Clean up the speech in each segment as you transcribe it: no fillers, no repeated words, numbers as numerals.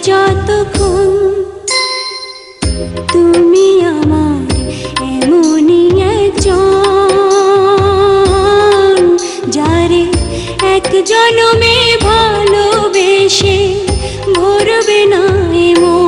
যতক্ষণ তুমি আমার এমনই একজন, যারে এক জনমে ভালোবেসে ভরবে না এমন।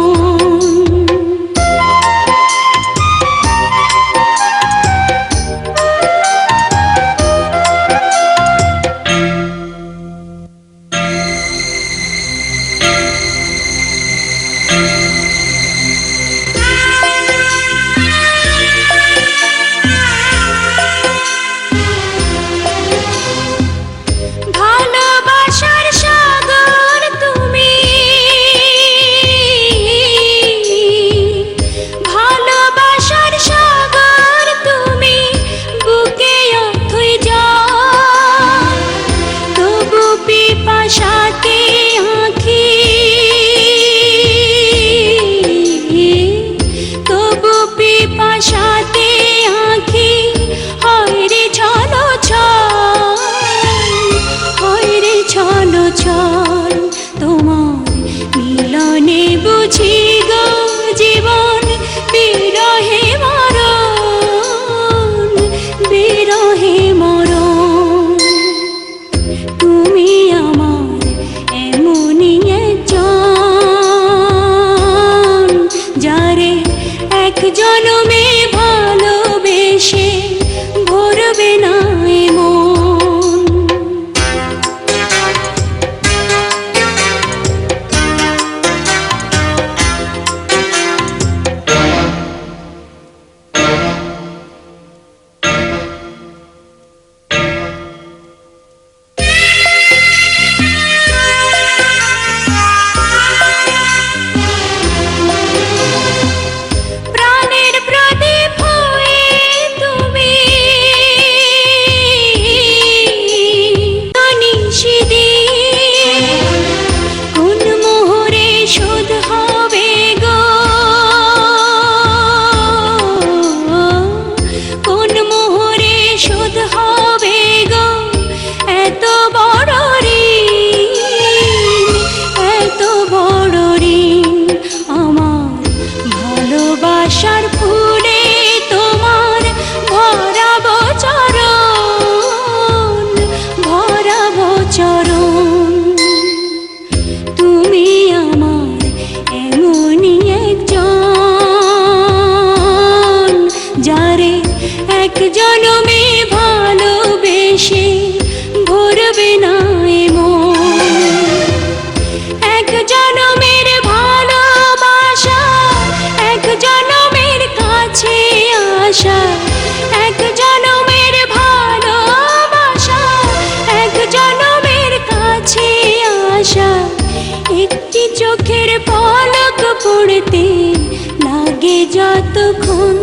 তোমার মিলনে বুঝি গো জীবন বিরহে মরণ, বিরহে মরণ। তুমি আমার এমনই একজন, যারে এক জনমে ভালোবেসে ভরবে না এমন। ভালোবাসার ফুলে তোমার ভরাবো চরণ, ভরাবো চরণ। তুমি আমার এমনই একজন, যারে এক জনমে ভালোবেসে ভরবে না এমন। এক জনমের ভালোবাসা, এক জনমের কাছে আসা, এক জনমের ভালোবাসা, এক জনমের কাছে আসা। একটি চোখের পলক পড়তে লাগে যতক্ষণ